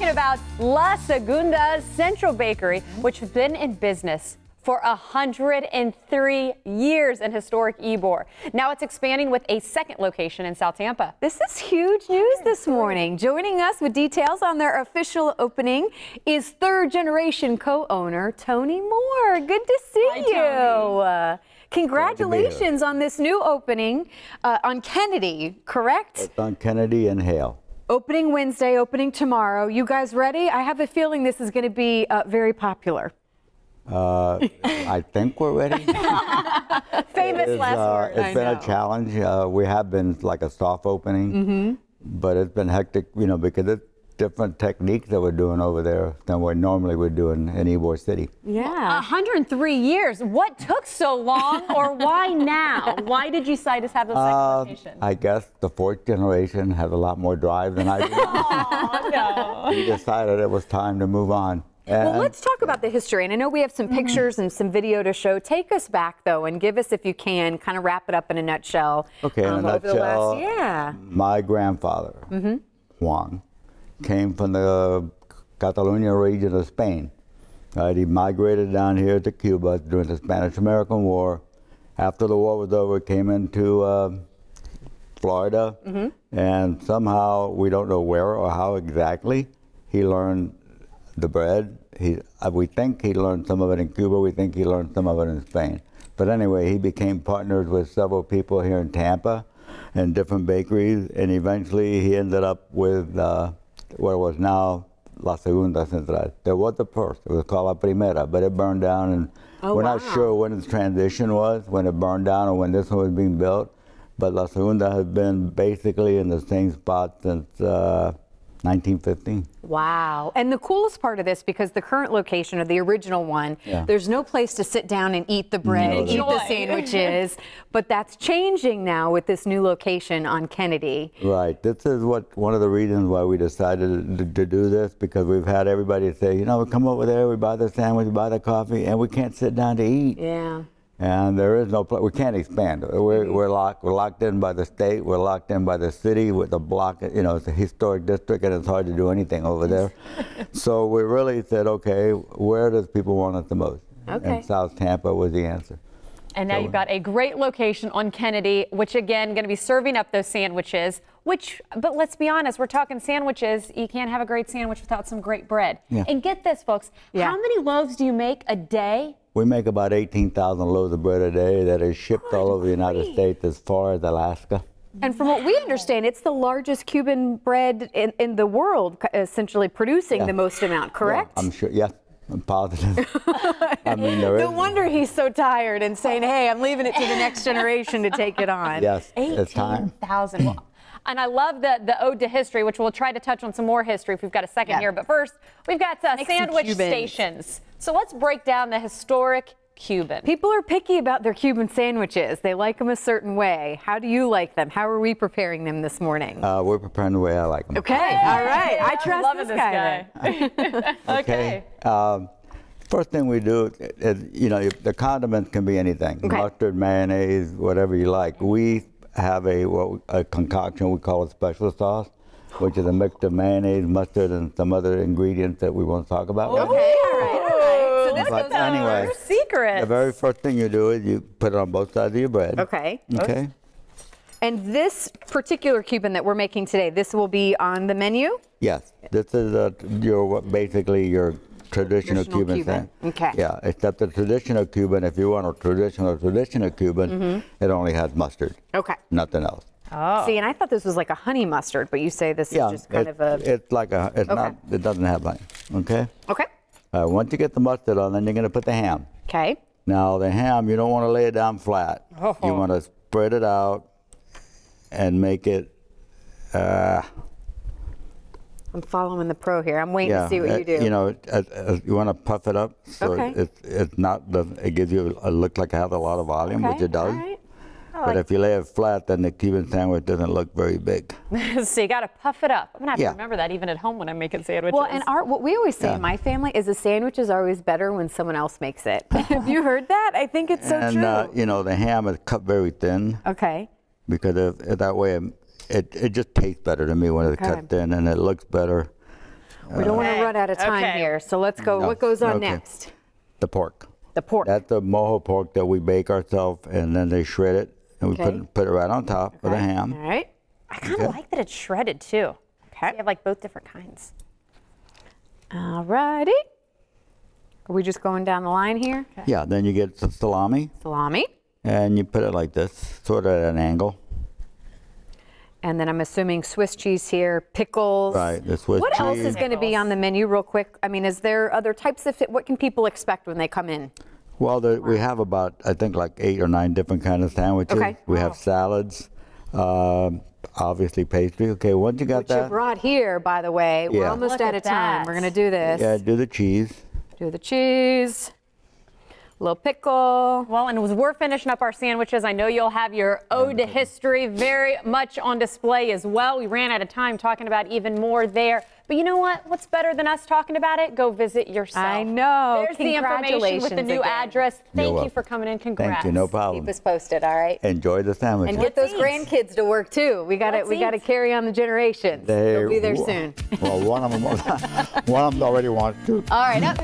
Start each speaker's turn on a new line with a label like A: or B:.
A: talking about La Segunda Central Bakery, which has been in business for 103 years in historic Ybor. Now it's expanding with a second location in South Tampa.
B: This is huge news this morning. Joining us with details on their official opening is third-generation co-owner Tony Moore. Good to see you. Congratulations on this new opening on Kennedy, correct?
C: It's on Kennedy and Hale.
B: Opening Wednesday, opening tomorrow. You guys ready? I have a feeling this is going to be very popular.
C: I think we're ready.
A: Famous last word.
C: It's been a challenge. We have been like a soft opening, but it's been hectic, you know, because it's different techniques that we're doing over there than what normally we're doing in Ybor City.
A: Yeah. 103 years. What took so long, or why now? Why did you decide to have the second location?
C: I guess the fourth generation has a lot more drive than I do.
A: Oh, no.
C: We decided it was time to move on.
B: Well, let's talk about the history. And I know we have some pictures and some video to show. Take us back, though, and give us, if you can, kind of wrap it up in a nutshell.
C: Okay, in a nutshell,
B: yeah.
C: My grandfather, Juan, came from the Catalonia region of Spain. He migrated down here to Cuba during the Spanish-American War. After the war was over, came into Florida, and somehow, we don't know where or how exactly, he learned the bread. We think he learned some of it in Cuba. We think he learned some of it in Spain. But anyway, he became partners with several people here in Tampa in different bakeries, and eventually he ended up with what was now La Segunda Central. There was the first. It was called La Primera, but it burned down, and we're not sure when its transition was, when it burned down or when this one was being built. But La Segunda has been basically in the same spot since 1915.
B: Wow. And the coolest part of this, because the current location, or the original one, there's no place to sit down and eat the bread and eat the sandwiches, but that's changing now with this new location on Kennedy.
C: Right. This is one of the reasons why we decided to do this, because we've had everybody say, you know, we come over there, we buy the sandwich, we buy the coffee, and we can't sit down to eat.
B: Yeah.
C: And there is no place. We can't expand. We're locked in by the state. We're locked in by the city with the block. You know, it's a historic district, and it's hard to do anything over there. So we really said, okay, where does people want us the most?
B: Okay.
C: And South Tampa was the answer.
A: And now you've got a great location on Kennedy, which again, going to be serving up those sandwiches, but let's be honest, we're talking sandwiches. You can't have a great sandwich without some great bread. Yeah. And get this, folks, how many loaves do you make a day?
C: We make about 18,000 loaves of bread a day that is shipped all over the United States as far as Alaska.
B: And from what we understand, it's the largest Cuban bread in the world, essentially producing the most amount, correct?
C: Yeah, I'm sure, yes. I'm positive. I mean,
B: no wonder he's so tired and saying, hey, I'm leaving it to the next generation to take it on.
C: Yes, it's time.
A: 18,000. Well, and I love the ode to history, which we'll try to touch on some more history if we've got a second here. But first, we've got sandwich stations. So let's break down the historic Cuban.
B: People are picky about their Cuban sandwiches. They like them a certain way. How do you like them? How are we preparing them this morning?
C: We're preparing the way I like them.
B: Okay, all right. I trust this guy.
A: Okay.
C: First thing we do is, you know, the condiments can be anything. Mustard, mayonnaise, whatever you like. We have a concoction we call a special sauce, which is a mix of mayonnaise, mustard, and some other ingredients that we want to talk about.
B: Okay, all right. So this
C: but anyway,
A: secret.
C: The very first thing you do is you put it on both sides of your bread.
B: Okay.
C: Okay.
B: And this particular Cuban that we're making today, this will be on the menu?
C: Yes. This is basically your traditional Cuban thing.
B: Okay.
C: Yeah, except the traditional Cuban, if you want a traditional Cuban, it only has mustard. Okay. Nothing else.
B: Oh. See, and I thought this was like a honey mustard, but you say this is just kind of a...
C: It's like a, it doesn't have honey, okay?
B: Okay.
C: Once you get the mustard on, then you're going to put the ham.
B: Okay.
C: Now, the ham, you don't want to lay it down flat. You want to spread it out and make it...
B: I'm following the pro here. I'm waiting to see what you do.
C: You know, you want to puff it up so it's not, it gives you a look like it has a lot of volume, which it does. But if you lay it flat, then the Cuban sandwich doesn't look very big.
A: So you got to puff it up. I'm going to have to remember that even at home when I'm making sandwiches.
B: Well, and what we always say in my family is a sandwich is always better when someone else makes it. Have you heard that? I think it's so true.
C: And, you know, the ham is cut very thin.
B: Okay.
C: Because that way it just tastes better to me when it's cut thin and it looks better.
B: We don't want to run out of time here, so let's go.
C: No.
B: What goes on
C: Okay.
B: next?
C: The pork.
B: The pork.
C: That's the mojo pork that we bake ourselves, and then they shred it, and we put it right on top of the ham.
B: All right.
A: I kind of like that it's shredded too.
B: Okay.
A: You have like both different kinds.
B: All righty. Are we just going down the line here? Okay.
C: Yeah, then you get the salami,
B: Salami.
C: and you put it like this, sort of at an angle.
B: And then I'm assuming Swiss cheese here, pickles.
C: Right, the Swiss
B: What
C: cheese.
B: else is going to be on the menu real quick? I mean, is there other types of, what can people expect when they come in?
C: Well, we have about, I think, like 8 or 9 different kind of sandwiches.
B: Okay.
C: We have salads, obviously pastry. Okay, once you got
B: Which you
C: that.
B: brought here, by the way. We're
C: Yeah.
B: almost
A: Look
B: out
A: at
B: of time.
A: that.
B: We're going to do this.
C: Yeah, do the cheese.
B: Do the cheese. Little pickle.
A: Well, and as we're finishing up our sandwiches, I know you'll have your ode to history very much on display as well. We ran out of time talking about even more there. But you know what? What's better than us talking about it? Go visit yourself.
B: I know.
A: There's the information with the new
B: again.
A: address. Thank you
C: welcome.
A: for coming in. Congrats.
C: Thank you, no problem.
B: Keep us posted, all right?
C: Enjoy the sandwiches.
B: And get those
A: Let's eat.
B: grandkids to work too. We got to carry on the generations. They'll be there soon.
C: Well, one of them already wants to.
B: All right, up next.